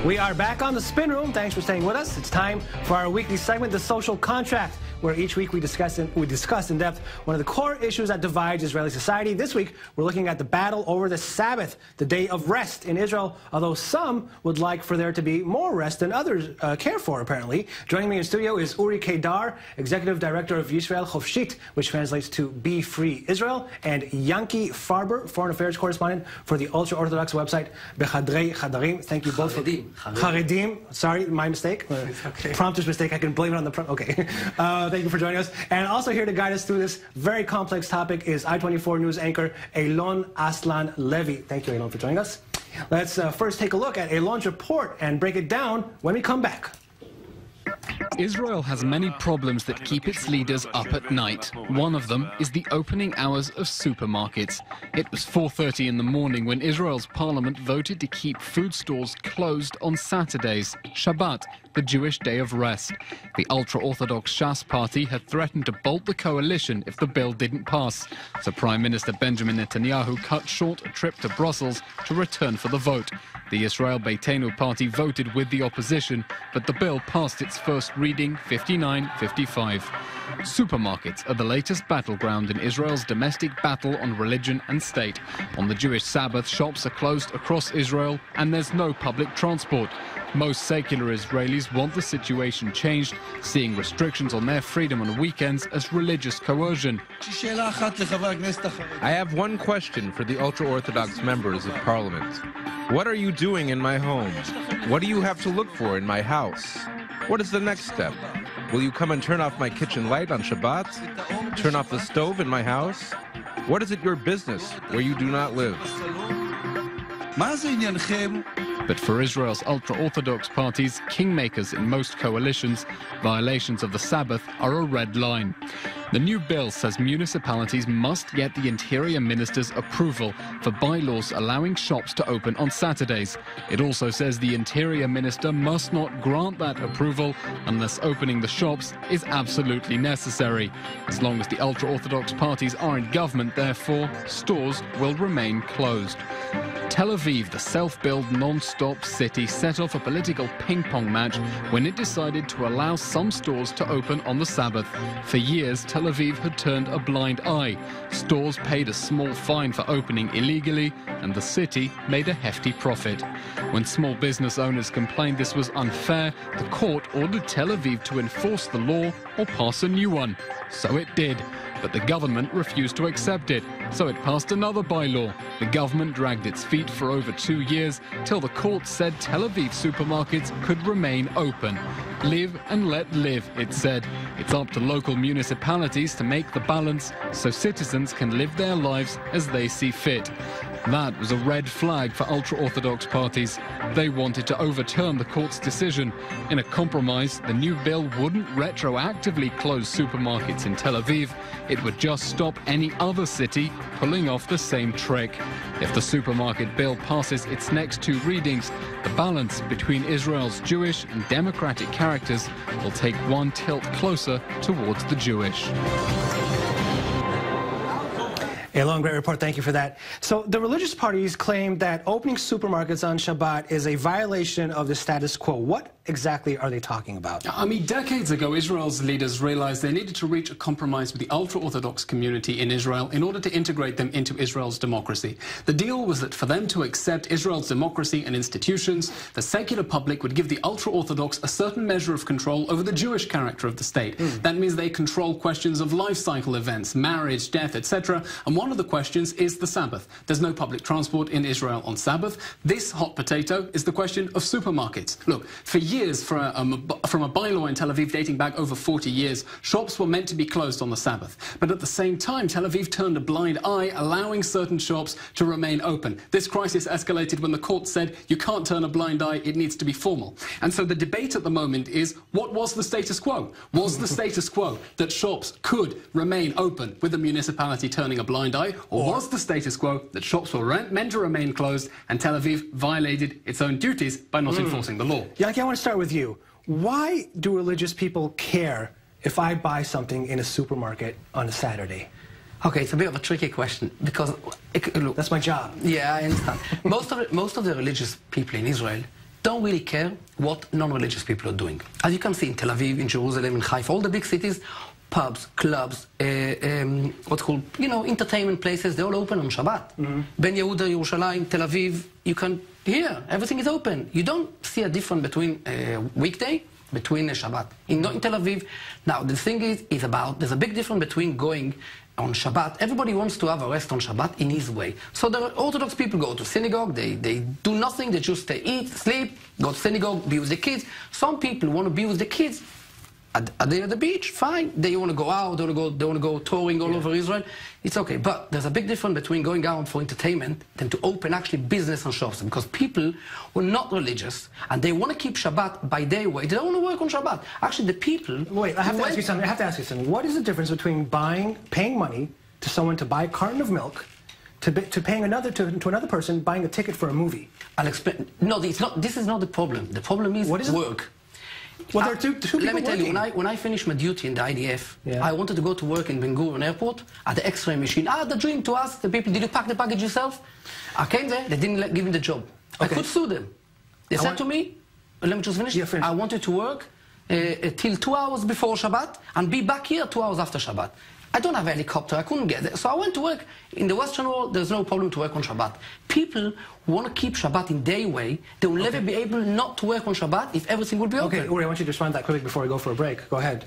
We are back on the Spin Room. Thanks for staying with us. It's time for our weekly segment, The Social Contract, where each week we discuss in depth one of the core issues that divides Israeli society. This week, we're looking at the battle over the Sabbath, the day of rest in Israel, although some would like for there to be more rest than others care for, apparently. Joining me in studio is Uri Kedar, Executive Director of Yisrael Chofshit, which translates to Be Free Israel, and Yanki Farber, Foreign Affairs Correspondent for the ultra-Orthodox website Bechadrei Chadarim. Thank you both. Charedim. Sorry, my mistake. Okay. Prompter's mistake. I can blame it on the prompt. Okay. Thank you for joining us. And also here to guide us through this very complex topic is I-24 News anchor Eylon Aslan Levy. Thank you, Eylon, for joining us. Let's first take a look at Eylon's report and break it down when we come back. Israel has many problems that keep its leaders up at night. One of them is the opening hours of supermarkets. It was 4:30 in the morning when Israel's parliament voted to keep food stores closed on Saturdays, Shabbat, the Jewish day of rest. The ultra-Orthodox Shas party had threatened to bolt the coalition if the bill didn't pass. So Prime Minister Benjamin Netanyahu cut short a trip to Brussels to return for the vote. The Israel Beitenu party voted with the opposition, but the bill passed its first reading 59-55. Supermarkets are the latest battleground in Israel's domestic battle on religion and state. On the Jewish Sabbath, shops are closed across Israel and there's no public transport. Most secular Israelis want the situation changed, seeing restrictions on their freedom on weekends as religious coercion. I have one question for the ultra-Orthodox members of parliament. What are you doing in my home? What do you have to look for in my house? What is the next step? Will you come and turn off my kitchen light on Shabbat? Turn off the stove in my house? What is it your business where you do not live? But for Israel's ultra-Orthodox parties, kingmakers in most coalitions, violations of the Sabbath are a red line. The new bill says municipalities must get the Interior Minister's approval for bylaws allowing shops to open on Saturdays. It also says the Interior Minister must not grant that approval unless opening the shops is absolutely necessary. As long as the ultra-Orthodox parties are in government, therefore, stores will remain closed. Tel Aviv, the self-built non-stop city, set off a political ping-pong match when it decided to allow some stores to open on the Sabbath. For years, Tel Aviv had turned a blind eye. Stores paid a small fine for opening illegally, and the city made a hefty profit. When small business owners complained this was unfair, the court ordered Tel Aviv to enforce the law or pass a new one. So it did. But the government refused to accept it, so it passed another bylaw. The government dragged its feet for over 2 years, till the court said Tel Aviv supermarkets could remain open. Live and let live, it said. It's up to local municipalities to make the balance, so citizens can live their lives as they see fit. That was a red flag for ultra-Orthodox parties. They wanted to overturn the court's decision. In a compromise, the new bill wouldn't retroactively close supermarkets in Tel Aviv. It would just stop any other city pulling off the same trick. If the supermarket bill passes its next 2 readings, the balance between Israel's Jewish and democratic characters will take one tilt closer towards the Jewish. Eylon, great report. Thank you for that. So the religious parties claim that opening supermarkets on Shabbat is a violation of the status quo. What exactly are they talking about? I mean, decades ago, Israel's leaders realized they needed to reach a compromise with the ultra-Orthodox community in Israel in order to integrate them into Israel's democracy. The deal was that for them to accept Israel's democracy and institutions, the secular public would give the ultra-Orthodox a certain measure of control over the Jewish character of the state. That means they control questions of life cycle events, marriage, death, etc. And one of the questions is the Sabbath. There's no public transport in Israel on Sabbath. This hot potato is the question of supermarkets. Look, for years, from a bylaw in Tel Aviv dating back over 40 years, shops were meant to be closed on the Sabbath. But at the same time, Tel Aviv turned a blind eye, allowing certain shops to remain open. This crisis escalated when the court said, you can't turn a blind eye, it needs to be formal. And so the debate at the moment is, what was the status quo? Was the status quo that shops could remain open with the municipality turning a blind eye, or was the status quo that shops were meant to remain closed and Tel Aviv violated its own duties by not enforcing the law? Yanki, I want to start with you. Why do religious people care if I buy something in a supermarket on a Saturday? Okay, it's a bit of a tricky question because look, that's my job. Yeah, I understand. Most of the religious people in Israel don't really care what non-religious people are doing. As you can see in Tel Aviv, in Jerusalem, in Haifa, all the big cities, pubs, clubs, what's called, entertainment places, they're all open on Shabbat. Ben Yehuda, Yerushalayim, Tel Aviv, you can hear, everything is open. You don't see a difference between weekday, between Shabbat. In Tel Aviv, now the thing is about, there's a big difference between going on Shabbat. Everybody wants to have a rest on Shabbat in his way. So the Orthodox people go to synagogue, they do nothing, they just eat, sleep, go to synagogue, be with the kids. Some people want to be with the kids at the beach, fine. They want to go out, they want to go touring all over Israel. It's okay, but there's a big difference between going out for entertainment than to open actually business and shops. Because people who are not religious and they want to keep Shabbat by their way, they don't want to work on Shabbat. Actually, the people... Wait, I have to ask you something. What is the difference between paying money to someone to buy a carton of milk to paying to another person buying a ticket for a movie? I'll explain. No, it's not. This is not the problem. The problem is work. Well, there are two people Let me tell you, when I finished my duty in the IDF, I wanted to go to work in Ben Gurion Airport at the X-ray machine. The dream to us, the people, did you pack the package yourself? I came there, they didn't give me the job. I could sue them. They said to me, let me just finish. Yeah, finish. I wanted to work till 2 hours before Shabbat and be back here 2 hours after Shabbat. I don't have a helicopter, I couldn't get there. So I went to work. In the Western world, there's no problem to work on Shabbat. People want to keep Shabbat in their way. They will never be able not to work on Shabbat if everything will be open. Okay, Uri, I want you to respond to that quickly before we go for a break. Go ahead.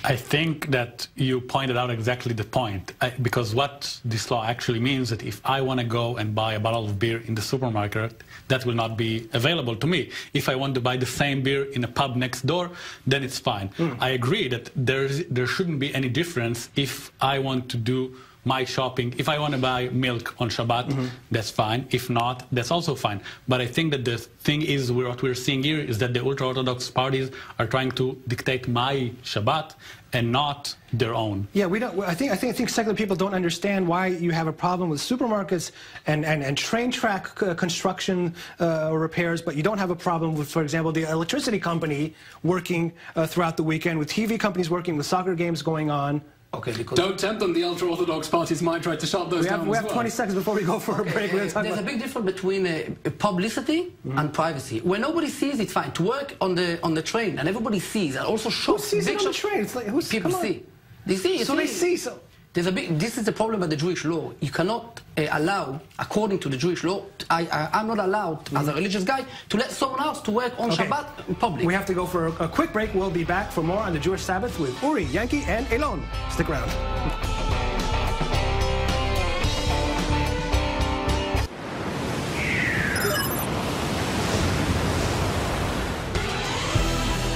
I think that you pointed out exactly the point. Because what this law actually means that if I want to go and buy a bottle of beer in the supermarket, that will not be available to me. If I want to buy the same beer in a pub next door, then it's fine. I agree that there shouldn't be any difference if I want to do my shopping. If I want to buy milk on Shabbat, that's fine. If not, that's also fine. But I think that the thing is, what we're seeing here is that the ultra-Orthodox parties are trying to dictate my Shabbat and not their own. Yeah, we don't. I think secular people don't understand why you have a problem with supermarkets and train track construction or repairs, but you don't have a problem with, for example, the electricity company working throughout the weekend, with TV companies working, with soccer games going on. Okay, because don't tempt them. The ultra-Orthodox parties might try to shut those down. We have 20 seconds before we go for a break. There's a big difference between publicity and privacy. When nobody sees, it's fine. To work on the train and everybody sees, and also shows. Who sees it on the train? It's like, people see. They see. So they see. So there's a big. This is the problem with the Jewish law. You cannot allow, according to the Jewish law, I'm not allowed as a religious guy to let someone else to work on Shabbat in public. We have to go for a quick break. We'll be back for more on the Jewish Sabbath with Uri, Yankee, and Elon. Stick around.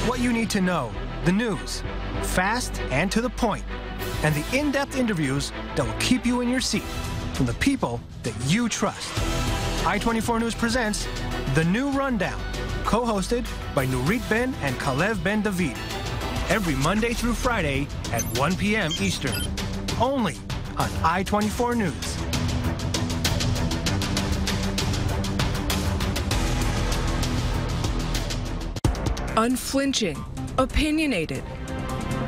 What you need to know, the news, fast and to the point, and the in-depth interviews that will keep you in your seat from the people that you trust. I-24 News presents The New Rundown, co-hosted by Nurit Ben and Kalev Ben David, every Monday through Friday at 1 p.m. Eastern, only on I-24 News. Unflinching, opinionated.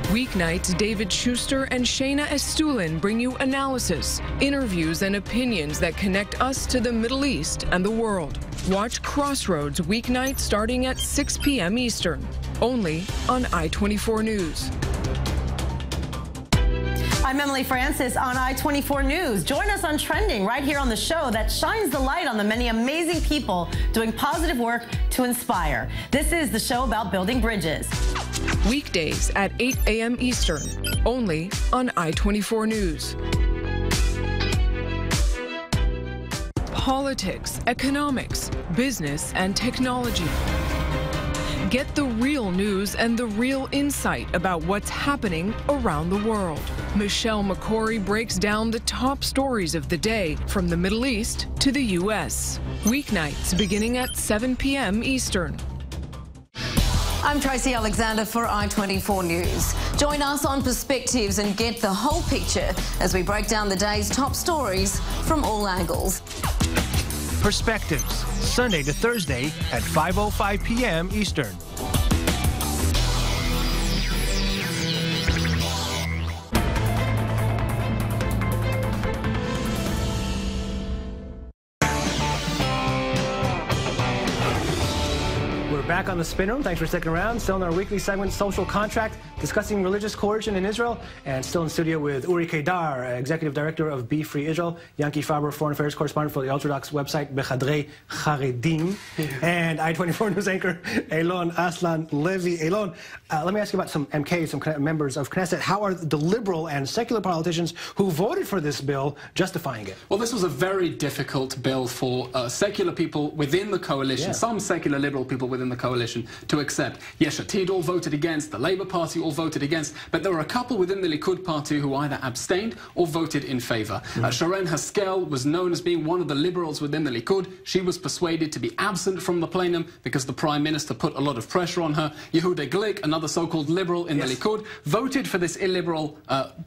Weeknights, David Schuster and Shayna Estulin bring you analysis, interviews, and opinions that connect us to the Middle East and the world. Watch Crossroads weeknights starting at 6 p.m. Eastern, only on I-24 News. I'm Emily Francis on I-24 News. Join us on Trending right here on the show that shines the light on the many amazing people doing positive work to inspire. This is the show about building bridges. Weekdays at 8 a.m. Eastern, only on I-24 News. Politics, economics, business, and technology. Get the real news and the real insight about what's happening around the world. Michelle McCory breaks down the top stories of the day from the Middle East to the U.S. Weeknights beginning at 7 p.m. Eastern. I'm Tracy Alexander for I-24 News. Join us on Perspectives and get the whole picture as we break down the day's top stories from all angles. Perspectives, Sunday to Thursday at 5:05 p.m. Eastern. Back on the Spin Room. Thanks for sticking around. Still in our weekly segment, Social Contract, discussing religious coercion in Israel. And still in studio with Uri Kedar, Executive Director of Be Free Israel, Yanki Farber, Foreign Affairs Correspondent for the Orthodox website Bechadrei Charedim, and I-24 News anchor Eilon Aslan Levy. Eilon, let me ask you about some MKs, some members of Knesset. How are the liberal and secular politicians who voted for this bill justifying it? Well, this was a very difficult bill for secular people within the coalition, some secular liberal people within the coalition, to accept. Yesh Atid all voted against, the Labour Party all voted against, but there were a couple within the Likud party who either abstained or voted in favour. Sharon Haskel was known as being one of the liberals within the Likud. She was persuaded to be absent from the plenum because the Prime Minister put a lot of pressure on her. Yehuda Glick, another so-called liberal in the Likud, voted for this illiberal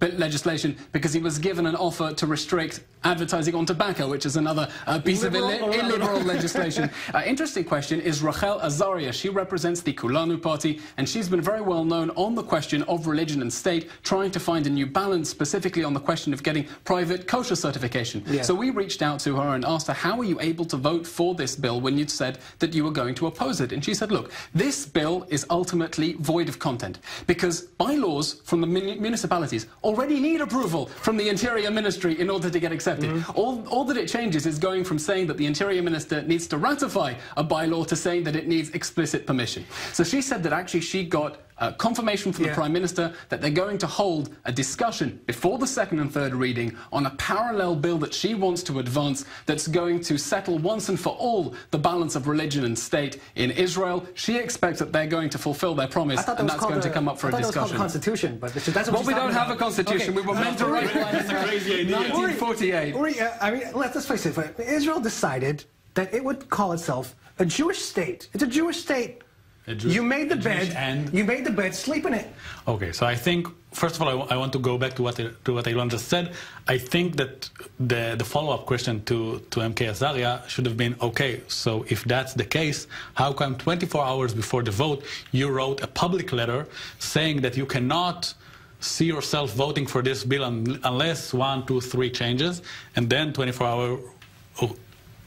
legislation because he was given an offer to restrict advertising on tobacco, which is another piece of illiberal legislation. Interesting question is Rachel Azaria. She represents the Kulanu party, and she's been very well known on the question of religion and state, trying to find a new balance, specifically on the question of getting private kosher certification. So we reached out to her and asked her, how are you able to vote for this bill when you'd said that you were going to oppose it? And she said, look, this bill is ultimately void of content because bylaws from the municipalities already need approval from the Interior Ministry in order to get accepted. All that it changes is going from saying that the Interior Minister needs to ratify a bylaw to saying that it needs explicit permission. So she said that actually she got confirmation from the Prime Minister that they're going to hold a discussion before the second and third reading on a parallel bill that she wants to advance that's going to settle once and for all the balance of religion and state in Israel. She expects that they're going to fulfill their promise, and that's going to come up for a discussion. I thought it was called Constitution, but that's what well, we don't have a Constitution. We were meant to write one in 1948. I mean, let's face it. Israel decided that it would call itself a Jewish state. It's a Jewish state. You made the bed, sleep in it. Okay, so I think, first of all, I want to go back to what Eilon just said. I think that the follow-up question to MK Azaria should have been, okay, so if that's the case, how come 24 hours before the vote, you wrote a public letter saying that you cannot see yourself voting for this bill unless 1, 2, 3 changes, and then 24 hours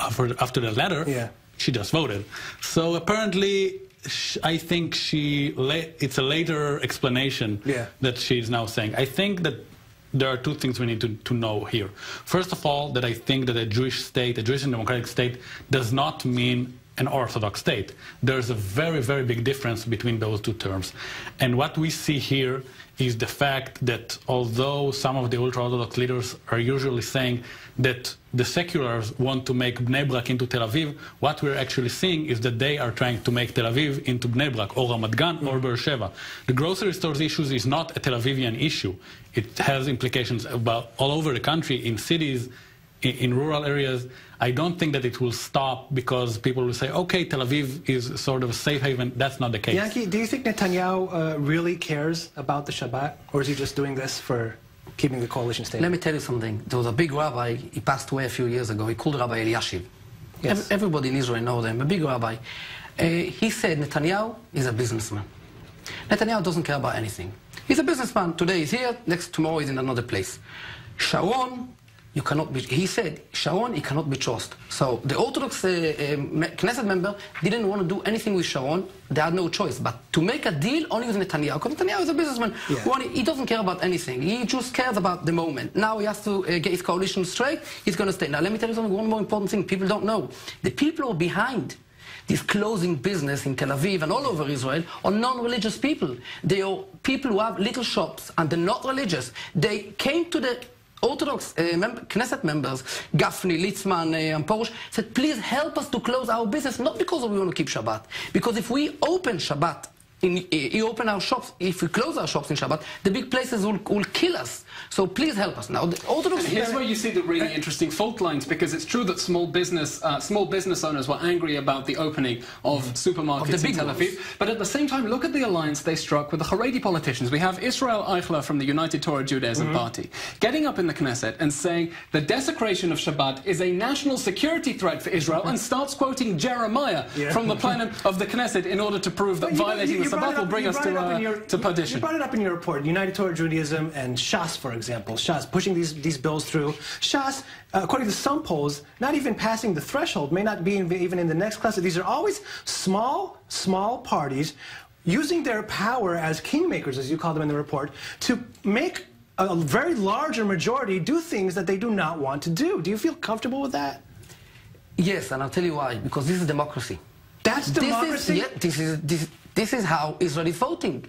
after the letter, she just voted. So apparently, I think it's a later explanation that she's now saying. I think that there are two things we need to know here. First of all, that I think that a Jewish state, a Jewish and democratic state, does not mean an Orthodox state. There's a very, very big difference between those two terms. And what we see here is the fact that although some of the ultra-Orthodox leaders are usually saying that the seculars want to make Bnei Brak into Tel Aviv, what we're actually seeing is that they are trying to make Tel Aviv into Bnei Brak or Ramat Gan or Beersheba. The grocery stores issue is not a Tel Avivian issue. It has implications about all over the country, in cities, in rural areas. I don't think that it will stop because people will say, okay, Tel Aviv is sort of a safe haven. That's not the case. Yanki, do you think Netanyahu really cares about the Shabbat, or is he just doing this for keeping the coalition stable? Let me tell you something. There was a big rabbi, he passed away a few years ago. He called Rabbi Eliashiv. Everybody in Israel knows him, a big rabbi. He said Netanyahu is a businessman. Netanyahu doesn't care about anything. He's a businessman. Today he's here, tomorrow he's in another place. Sharon, you cannot be, he said, Sharon, he cannot be trusted. So the Orthodox Knesset member didn't want to do anything with Sharon. They had no choice but to make a deal only with Netanyahu, because Netanyahu is a businessman. He doesn't care about anything. He just cares about the moment. Now he has to get his coalition straight. He's going to stay. Now let me tell you something, one more important thing people don't know. The people who are behind this closing business in Tel Aviv and all over Israel are non-religious people. They are people who have little shops and they're not religious. They came to the Orthodox Knesset members, Gafni, Litzman, and Porush, said, please help us to close our business, not because we want to keep Shabbat. Because if we open Shabbat, open our shops, if we close our shops in Shabbat, the big places will kill us. So please help us. Now, the Orthodox... And here's where you see the really interesting fault lines, because it's true that small business owners were angry about the opening of supermarkets in Tel Aviv, but at the same time, look at the alliance they struck with the Haredi politicians. We have Israel Eichler from the United Torah Judaism Party getting up in the Knesset and saying the desecration of Shabbat is a national security threat for Israel, and starts quoting Jeremiah from the plenum of the Knesset in order to prove that violating the Sabbath will bring us to perdition. You brought it up in your report, United Torah Judaism and Shas, for example. Shas pushing these bills through. Shas, according to some polls, not even passing the threshold, may not be even in the next class. These are always small parties using their power as kingmakers, as you call them in the report, to make a very larger majority do things that they do not want to do. Do you feel comfortable with that? Yes, and I'll tell you why. Because this is democracy. That's democracy? This is how Israel is voting.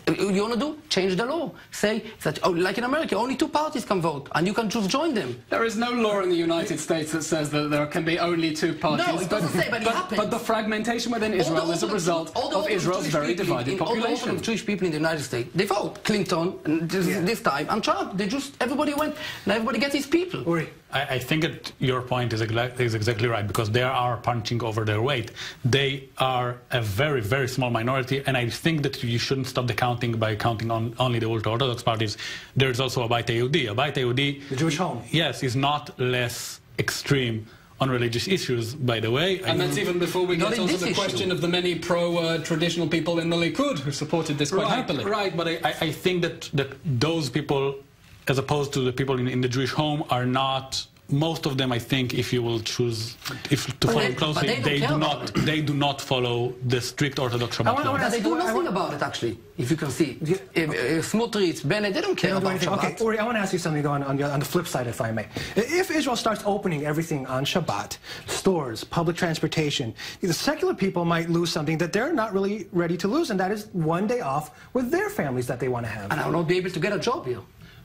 You want to do? Change the law. Say that, like in America, only 2 parties can vote, and you can just join them. There is no law in the United States that says that there can be only 2 parties. No, it doesn't say, but it happens. But the fragmentation within Israel is a result of Israel's very divided population. All the Jewish people in the United States, they vote Clinton this time, and Trump. Everybody went, and everybody gets his people. Uri. I think that your point is exactly right, because they are punching over their weight. They are a very, very small minority, and I think that you shouldn't stop the counting by counting on only the ultra-Orthodox parties. There's also Abait Yehudi. Abait Yehudi, the Jewish Home. Yes, is not less extreme on religious issues, by the way. And that's even before we get onto the question of the many pro-traditional people in the Likud who supported this quite happily. Right, but I think that those people, as opposed to the people in the Jewish Home, are not. Most of them, I think, if you will choose to follow them closely, they do not follow the strict Orthodox Shabbat law. They do nothing about it, actually, if you can see. Smotrich, Bennett, they don't care about Shabbat. Okay, Uri, I want to ask you something on the flip side, if I may. If Israel starts opening everything on Shabbat, stores, public transportation, the secular people might lose something that they're not really ready to lose, and that is 1 day off with their families that they want to have. And I will not be able to get a job here.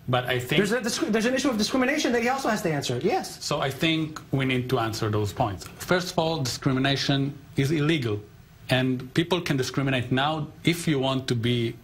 But I think there's an issue of discrimination that he also has to answer. Yes. So I think we need to answer those points. First of all, discrimination is illegal, and people can discriminate now. If you want to be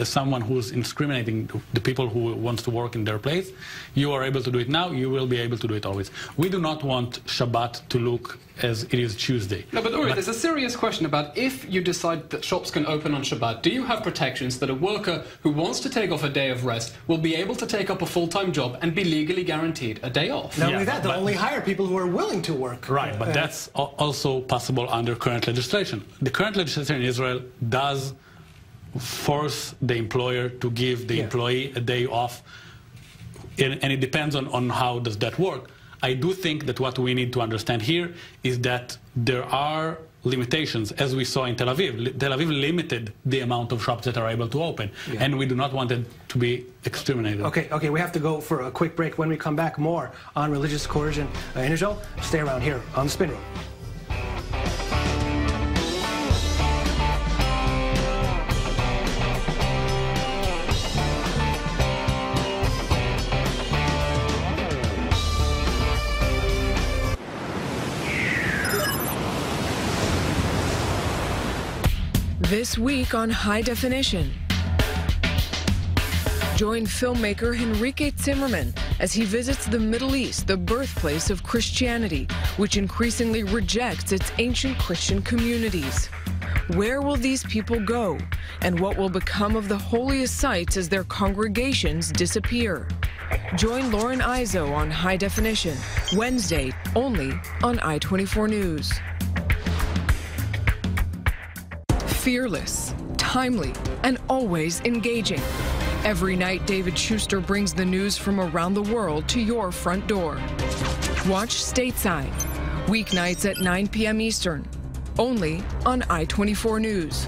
someone who's discriminating the people who wants to work in their place, you are able to do it now. You will be able to do it always. We do not want Shabbat to look as it is Tuesday. No, but Uri, there's a serious question about if you decide that shops can open on Shabbat, do you have protections that a worker who wants to take off a day of rest will be able to take up a full-time job and be legally guaranteed a day off? Not only that, they'll only hire people who are willing to work. Right, but that's also possible under current legislation. The current legislation in Israel does force the employer to give the employee a day off, and it depends on how does that work. I do think that what we need to understand here is that there are limitations, as we saw in Tel Aviv. Tel Aviv limited the amount of shops that are able to open, and we do not want it to be exterminated. Okay, we have to go for a quick break. When we come back, more on religious coercion in Israel. Stay around here on The Spin Room. This week on High Definition. Join filmmaker Henrique Zimmerman as he visits the Middle East, the birthplace of Christianity, which increasingly rejects its ancient Christian communities. Where will these people go? And what will become of the holiest sites as their congregations disappear? Join Lauren Izzo on High Definition, Wednesday, only on I-24 News. Fearless, timely, and always engaging. Every night, David Schuster brings the news from around the world to your front door. Watch Stateside, weeknights at 9 p.m. Eastern, only on I-24 News.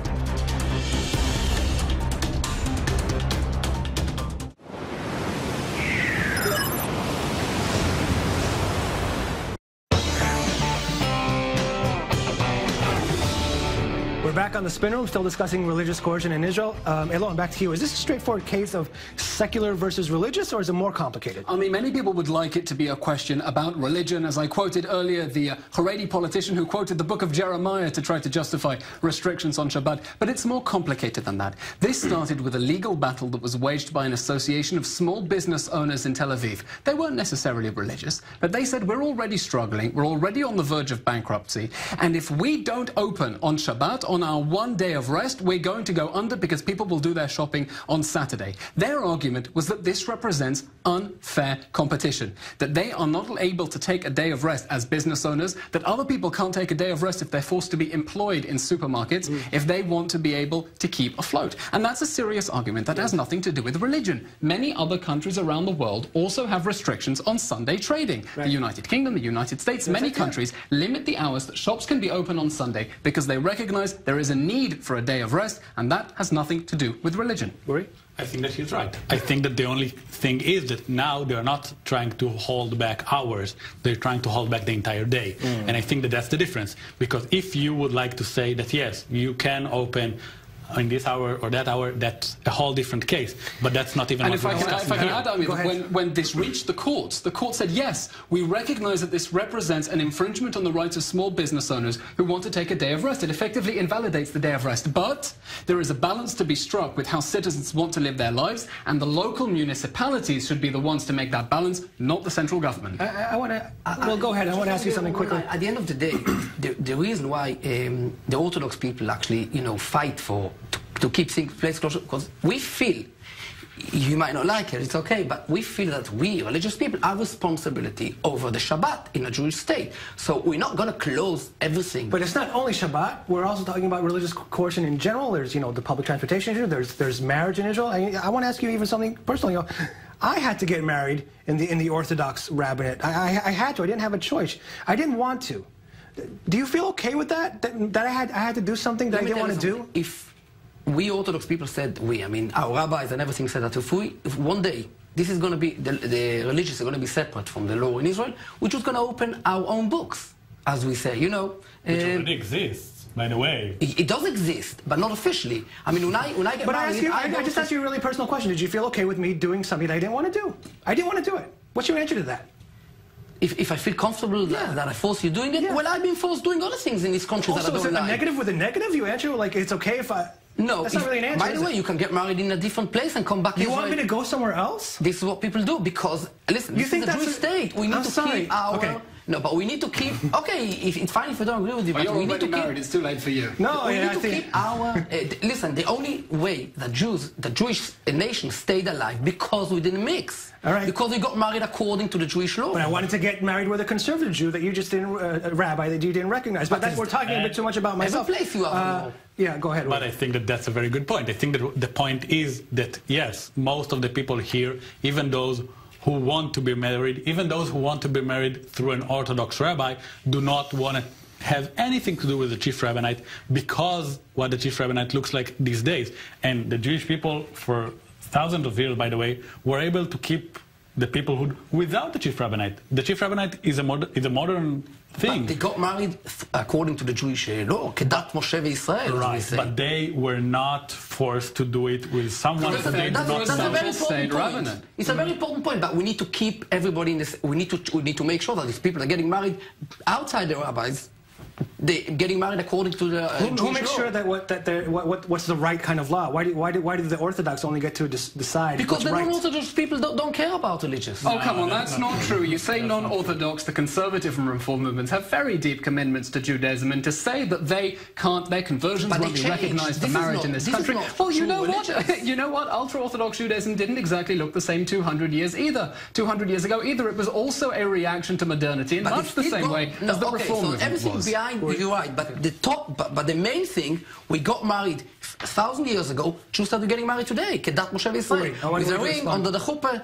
We're back on The Spin Room, still discussing religious coercion in Israel. Elon, back to you. Is this a straightforward case of secular versus religious, or is it more complicated? I mean, many people would like it to be a question about religion. As I quoted earlier, the Haredi politician who quoted the book of Jeremiah to try to justify restrictions on Shabbat. But it's more complicated than that. This started with a legal battle that was waged by an association of small business owners in Tel Aviv. They weren't necessarily religious, but they said, we're already struggling, we're already on the verge of bankruptcy, and if we don't open on Shabbat, on our 1 day of rest, we're going to go under because people will do their shopping on Saturday. Their argument was that this represents unfair competition, that they are not able to take a day of rest as business owners, that other people can't take a day of rest if they're forced to be employed in supermarkets, if they want to be able to keep afloat. And that's a serious argument that has nothing to do with religion. Many other countries around the world also have restrictions on Sunday trading. The United Kingdom, the United States, many countries limit the hours that shops can be open on Sunday because they recognize there is a need for a day of rest, and that has nothing to do with religion. I think that he's right. I think that the only thing is that now they're not trying to hold back hours, they're trying to hold back the entire day. And I think that that's the difference. Because if you would like to say that, yes, you can open in this hour or that hour, that's a whole different case. But that's not even what we're discussing. If I can add, I mean, when this reached the court said, yes, we recognize that this represents an infringement on the rights of small business owners who want to take a day of rest. It effectively invalidates the day of rest. But there is a balance to be struck with how citizens want to live their lives, and the local municipalities should be the ones to make that balance, not the central government. I want to... Well, go ahead. I want to ask you something quickly. At the end of the day, the reason why the Orthodox people actually, fight to keep things place closure, because we feel, you might not like it, it's okay, but we feel that we, religious people, have responsibility over the Shabbat in a Jewish state. So we're not going to close everything. But it's not only Shabbat. We're also talking about religious coercion in general. There's, the public transportation issue. There's marriage in Israel. I want to ask you even something personal. I had to get married in the Orthodox rabbinate. I had to. I didn't have a choice. I didn't want to. Do you feel okay with that? That I had to do something that I didn't want to do? If we Orthodox people said, our rabbis and everything said that if one day this is going to be, the religious are going to be separate from the law in Israel, we're just going to open our own books, as we say, Which already exists, by the way. It does exist, but not officially. I mean, when I get married... I just asked you a really personal question. Did you feel okay with me doing something that I didn't want to do? I didn't want to do it. What's your answer to that? If I feel comfortable that I force you doing it, well, I've been forced doing other things in this country that I don't like. Also, is it a negative with a negative? You answer like it's okay if I... No, that's not really an answer. By the way, you can get married in a different place and come back. You want me to go somewhere else? This is what people do because, listen, this is a Jewish state. We need to keep our... Okay. No, but we need to keep... Okay, it's fine if I don't agree with you, but we need to keep... married, it's too late for you. No, we need to keep our... listen, the only way that the Jewish nation stayed alive because we didn't mix. All right. Because we got married according to the Jewish law. But I wanted to get married with a conservative Jew that you just didn't... a rabbi that you didn't recognize. But we're talking a bit too much about myself. Every place you are. Yeah, go ahead. But I think that that's a very good point. I think that the point is that, yes, most of the people here, even those who want to be married, even those who want to be married through an Orthodox rabbi, do not want to have anything to do with the chief rabbinate because what the chief rabbinate looks like these days. And the Jewish people, for thousands of years, by the way, were able to keep the peoplehood without the chief rabbinate. The chief rabbinate is a modern thing. But they got married according to the Jewish law, Kedat Moshe Israel. Right, but they were not forced to do it with someone who they do not That's a very important point. It's a very important point, but we need to keep everybody in this. We need to make sure that these people are getting married outside the rabbis. They're getting married according to the who makes sure that what's the right kind of law? Why do the Orthodox only get to decide? Because the right? non-Orthodox people don't care about religious. Oh, come on, that's not true. You say non-Orthodox, the conservative and reform movements have very deep commitments to Judaism, and to say that they can't, their conversions won't be recognized for marriage in this country. Well, you know what? You know what? Ultra-Orthodox Judaism didn't exactly look the same 200 years either. 200 years ago either. It was also a reaction to modernity in much the same way as the reform movement was. You're right, but the main thing, we got married 1,000 years ago, Jews started getting married today, Kedat Moshe Israel, with a ring under the chuppah.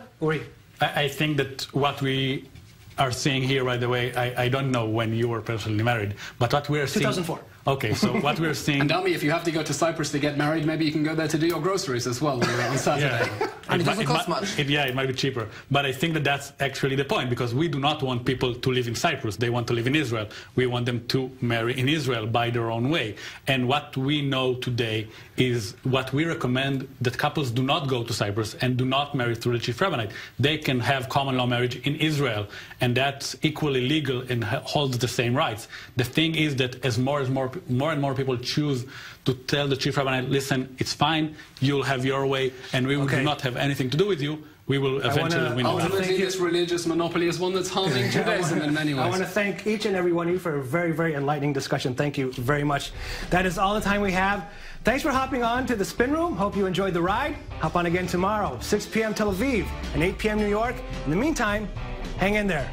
I think that what we are seeing here, by the way, I don't know when you were personally married, but what we are seeing... 2004. Okay, so what we're seeing... And Dami, if you have to go to Cyprus to get married, maybe you can go there to do your groceries as well on Saturday. Yeah. And it doesn't cost much. It might be cheaper. But I think that that's actually the point, because we do not want people to live in Cyprus. They want to live in Israel. We want them to marry in Israel by their own way. And what we know today is what we recommend, that couples do not go to Cyprus and do not marry through the chief rabbinate. They can have common law marriage in Israel, and that's equally legal and holds the same rights. The thing is that as more and more people choose to tell the chief rabbinate, listen, it's fine, you'll have your way, and we do not have anything to do with you, we will eventually win. Ultimately, this religious monopoly is one that's harming Judaism in many ways. I want to thank each and every one of you for a very, very enlightening discussion. Thank you very much. That is all the time we have. Thanks for hopping on to the Spin Room. Hope you enjoyed the ride. Hop on again tomorrow, 6 p.m. Tel Aviv and 8 p.m. New York. In the meantime, hang in there.